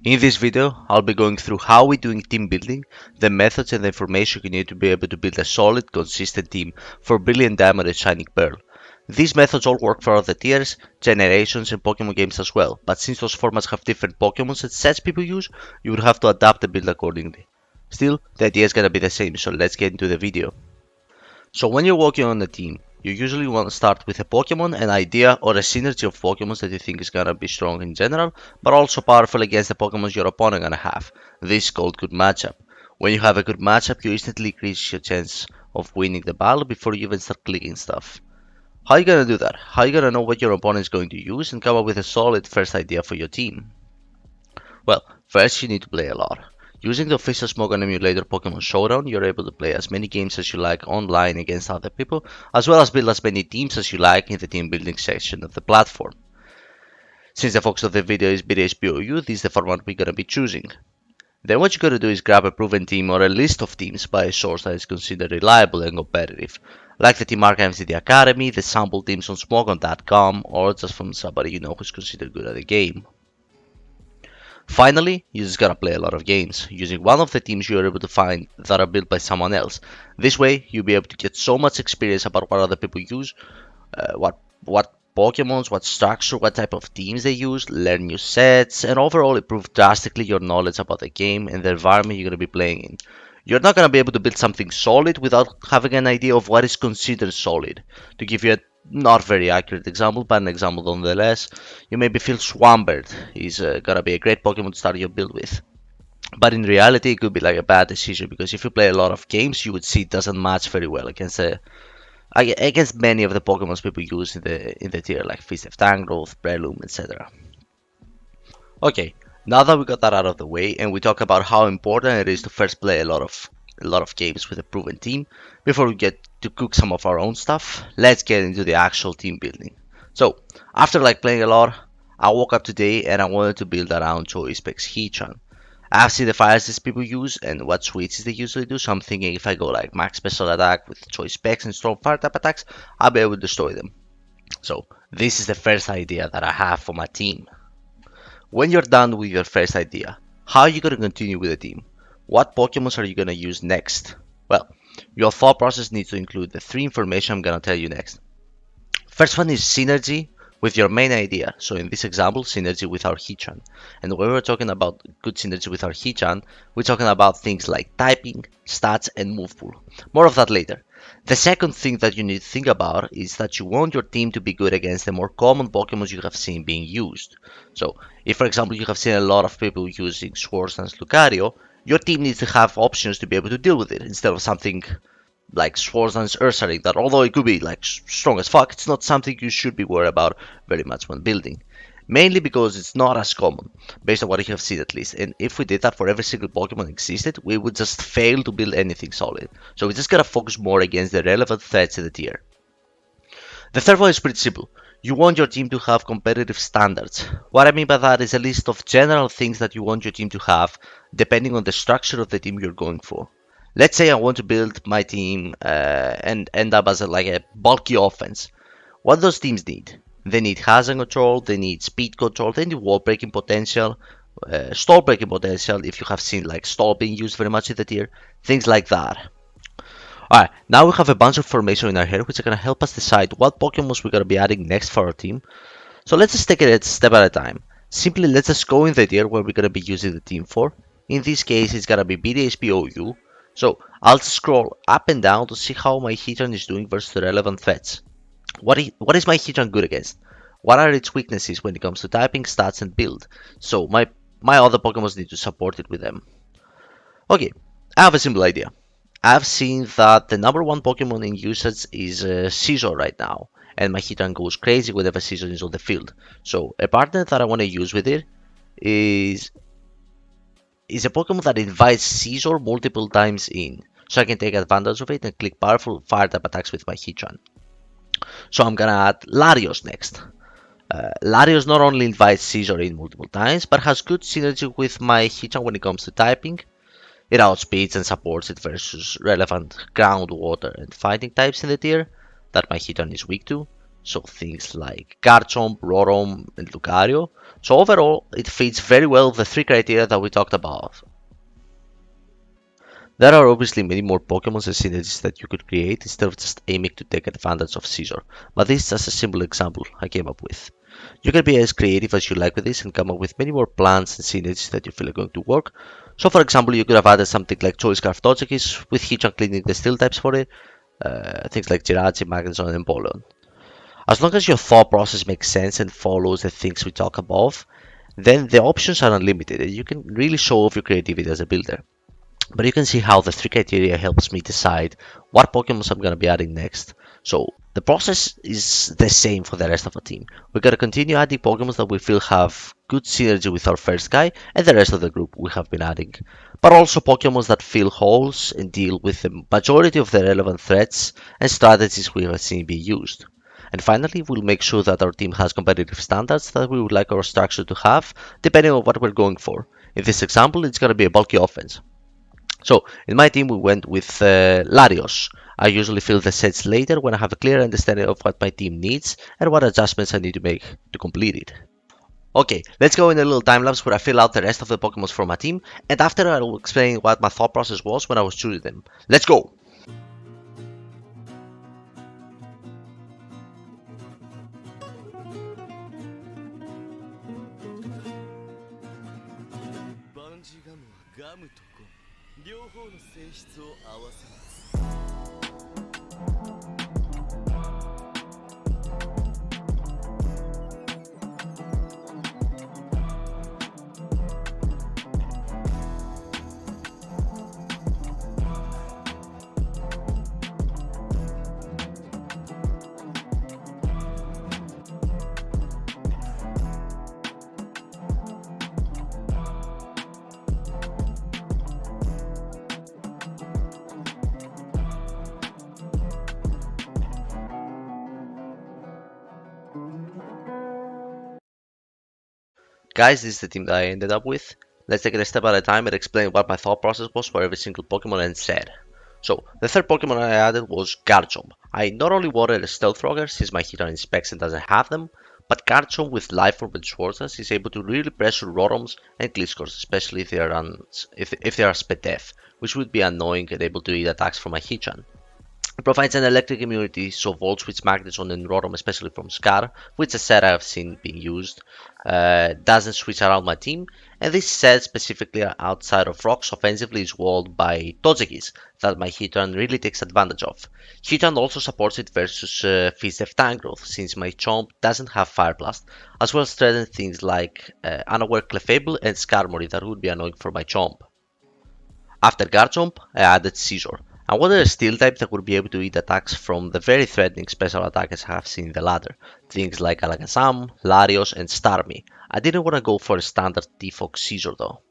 In this video, I'll be going through how we're doing team building, the methods and the information you need to be able to build a solid, consistent team for Brilliant Diamond and Shining Pearl. These methods all work for other tiers, generations and Pokemon games as well, but since those formats have different Pokemon and sets people use, you would have to adapt the build accordingly. Still, the idea is gonna be the same, so let's get into the video. So when you're working on a team, you usually want to start with a Pokemon, an idea, or a synergy of Pokemons that you think is gonna be strong in general, but also powerful against the Pokemons your opponent gonna have. This is called good matchup. When you have a good matchup, you instantly increase your chance of winning the battle before you even start clicking stuff. How are you gonna do that? How are you gonna know what your opponent is going to use and come up with a solid first idea for your team? Well, first you need to play a lot. Using the official Smogon emulator Pokemon Showdown, you're able to play as many games as you like online against other people, as well as build as many teams as you like in the team building section of the platform. Since the focus of the video is BDSP OU, this is the format we're gonna be choosing. Then what you're gonna do is grab a proven team or a list of teams by a source that is considered reliable and competitive, like the team archives in the academy, the sample teams on smogon.com, or just from somebody you know who's considered good at the game. Finally, you just gotta play a lot of games, using one of the teams you are able to find that are built by someone else. This way, you'll be able to get so much experience about what other people use, what Pokemons, what structure, what type of teams they use, learn new sets, and overall improve drastically your knowledge about the game and the environment you're gonna be playing in. You're not gonna be able to build something solid without having an idea of what is considered solid. To give you a not very accurate example, but an example nonetheless, you maybe feel Swampert is gonna be a great Pokemon to start your build with. But in reality, it could be like a bad decision because if you play a lot of games, you would see it doesn't match very well against many of the Pokemons people use in the tier like Fist of Tangrowth, Breloom, etc. Okay, now that we got that out of the way and we talk about how important it is to first play a lot of games with a proven team before we get to cook some of our own stuff, let's get into the actual team building. So after playing a lot, I woke up today and I wanted to build around Choice Specs Heatran. I've seen the fire these people use and what switches they usually do, so I'm thinking if I go like max special attack with choice specs and strong fire type attacks, I'll be able to destroy them. So this is the first idea that I have for my team. When you're done with your first idea, how are you going to continue with the team? What Pokemons are you going to use next? Well, your thought process needs to include the three information I'm going to tell you next. First one is synergy with your main idea. So in this example, synergy with our Heatran. And when we're talking about good synergy with our Heatran, we're talking about things like typing, stats, and move pool. More of that later. The second thing that you need to think about is that you want your team to be good against the more common Pokemon you have seen being used. So if for example you have seen a lot of people using Swordsdance Lucario, your team needs to have options to be able to deal with it instead of something like Swordsdance Ursaring that although it could be like strong as fuck, it's not something you should be worried about very much when building. Mainly because it's not as common, based on what you have seen at least, and if we did that for every single Pokemon existed, we would just fail to build anything solid. So we just gotta focus more against the relevant threats in the tier. The third one is pretty simple. You want your team to have competitive standards. What I mean by that is a list of general things that you want your team to have, depending on the structure of the team you're going for. Let's say I want to build my team and end up as a bulky offense. What those teams need? They need hazard control, they need speed control, they need wall breaking potential, stall breaking potential if you have seen like stall being used very much in the tier, things like that. Alright, now we have a bunch of information in our head which are going to help us decide what Pokemons we're going to be adding next for our team. So let's just take it a step at a time. Simply let's just go in the tier where we're going to be using the team for. In this case it's going to be BDSP OU. So I'll scroll up and down to see how my Heatran is doing versus the relevant threats. What is my Heatran good against? What are its weaknesses when it comes to typing, stats, and build? So my other Pokemons need to support it with them. Okay, I have a simple idea. I've seen that the number one Pokemon in usage is Scizor right now, and my Heatran goes crazy whenever Scizor is on the field. So a partner that I want to use with it is a Pokemon that invites Scizor multiple times in, so I can take advantage of it and click powerful fire type attacks with my Heatran. So I'm gonna add Larios next. Larios not only invites Scizor in multiple times, but has good synergy with my Heatran when it comes to typing. It outspeeds and supports it versus relevant ground, water, and fighting types in the tier that my Heatran is weak to. so things like Garchomp, Rotom, and Lucario. So overall, it fits very well the three criteria that we talked about. There are obviously many more Pokemon and synergies that you could create instead of just aiming to take advantage of Scizor, but this is just a simple example I came up with. You can be as creative as you like with this and come up with many more plans and synergies that you feel are going to work. So for example, you could have added something like Choice Scarf Togekiss with Hitchan cleaning the steel types for it, things like Jirachi, Magnezone, and Polon. As long as your thought process makes sense and follows the things we talk above, then the options are unlimited and you can really show off your creativity as a builder. But you can see how the three criteria helps me decide what Pokemon I'm gonna be adding next. So the process is the same for the rest of the team. We gotta continue adding Pokemon that we feel have good synergy with our first guy and the rest of the group we have been adding. But also Pokemon that fill holes and deal with the majority of the relevant threats and strategies we have seen be used. And finally, we'll make sure that our team has competitive standards that we would like our structure to have, depending on what we're going for. In this example, it's going to be a bulky offense. So in my team, we went with Larios. I usually fill the sets later when I have a clear understanding of what my team needs and what adjustments I need to make to complete it. Okay, let's go in a little time lapse where I fill out the rest of the Pokemon for my team, and after I will explain what my thought process was when I was choosing them. Let's go! Guys, this is the team that I ended up with. Let's take it a step at a time and explain what my thought process was for every single Pokemon and said. So, the third Pokemon I added was Garchomp. I not only wanted a Stealth Rocker since my Hitter inspects and doesn't have them, but Garchomp with Life Orb and Swords Dance is able to really pressure Rotoms and Gliscors, especially if they are if they are Spedef, which would be annoying and able to eat attacks from my Hitchan. It provides an electric immunity, so Volt Switch Magnezone and Rotom, especially from Scar, which is a set I've seen being used, doesn't switch around my team, and this set specifically outside of rocks offensively is walled by Togekiss that my Hitran really takes advantage of. Hitran also supports it versus Fizdef Tangrowth, since my Chomp doesn't have Fire Blast, as well as threaten things like Unaware Clefable and Skarmory that would be annoying for my Chomp. After Garchomp, I added Scizor. I wanted a steel type that would be able to eat attacks from the very threatening special attackers I have seen in the ladder, things like Alakazam, Larios, and Starmie. I didn't want to go for a standard T-Fox Scizor though.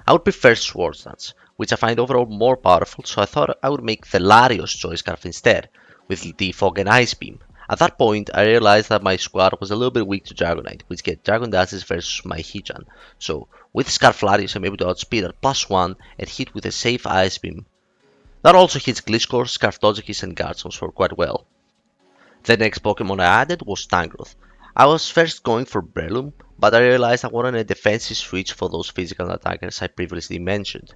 I would prefer Swords Dance, which I find overall more powerful, so I thought I would make the Larios Choice Scarf instead, with Defog and Ice Beam. At that point, I realized that my squad was a little bit weak to Dragonite, which get Dragon Dances versus my Hitchan. So, with Scarf Larios, I'm able to outspeed at +1 and hit with a safe Ice Beam. That also hits Gliscor, Scarf Togekiss, and Garchomp for quite well. The next Pokemon I added was Tangrowth. I was first going for Breloom, but I realized I wanted a defensive switch for those physical attackers I previously mentioned.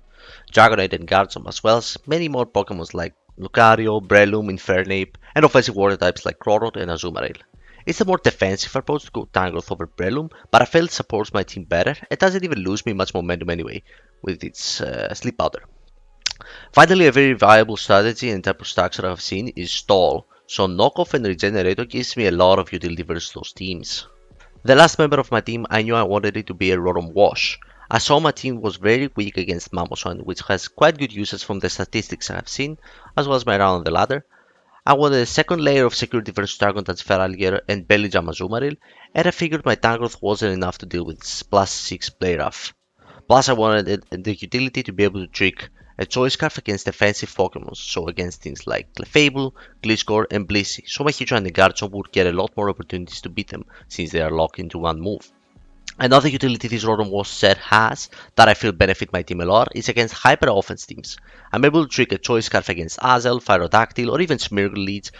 Dragonite and Garchomp, as well as many more Pokemon like Lucario, Breloom, Infernape, and offensive water types like Crorot and Azumarill. It's a more defensive approach to go Tangrowth over Breloom, but I felt it supports my team better and doesn't even lose me much momentum anyway, with its Sleep Powder. Finally, a very viable strategy and type of structure I've seen is Stall, so Knockoff and Regenerator gives me a lot of utility versus those teams. The last member of my team, I knew I wanted it to be a Rotom Wash. I saw my team was very weak against Mamoswine, which has quite good uses from the statistics I have seen, as well as my round on the ladder. I wanted a second layer of security versus Dragon Dance Feralier and Belly Jam Azumarill, and I figured my Tangrowth wasn't enough to deal with its +6 play rough. Plus I wanted the utility to be able to trick a Choice Scarf against defensive Pokemon, so against things like Clefable, Gliscor, and Blissey, so my Hitchan and Garchomp would get a lot more opportunities to beat them, since they are locked into one move. Another utility this Rotom Wash set has, that I feel benefit my team a lot, is against hyper offense teams. I'm able to trick a Choice Scarf against Azel, Pterodactyl, or even Smeargle leads,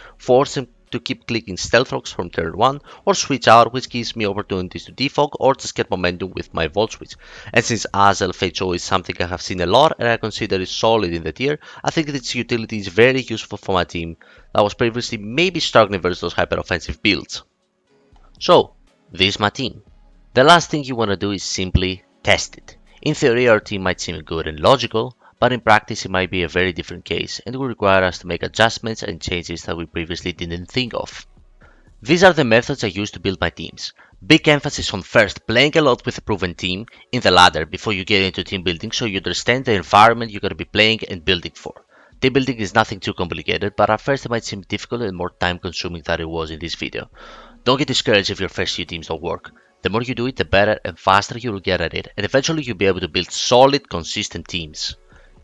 to keep clicking stealth rocks from turn 1 or switch out, which gives me opportunities to defog or just get momentum with my volt switch. And since Azel FHO is something I have seen a lot and I consider it solid in the tier, I think that its utility is very useful for my team that was previously maybe struggling versus those hyper offensive builds. So, this is my team. The last thing you want to do is simply test it. In theory, our team might seem good and logical, but in practice it might be a very different case and will require us to make adjustments and changes that we previously didn't think of. These are the methods I use to build my teams. Big emphasis on first playing a lot with a proven team in the ladder before you get into team building so you understand the environment you're going to be playing and building for. Team building is nothing too complicated, but at first it might seem difficult and more time consuming than it was in this video. Don't get discouraged if your first few teams don't work. The more you do it, the better and faster you will get at it, and eventually you'll be able to build solid, consistent teams.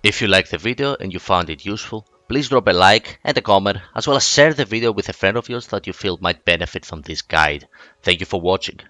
If you liked the video and you found it useful, please drop a like and a comment, as well as share the video with a friend of yours that you feel might benefit from this guide. Thank you for watching.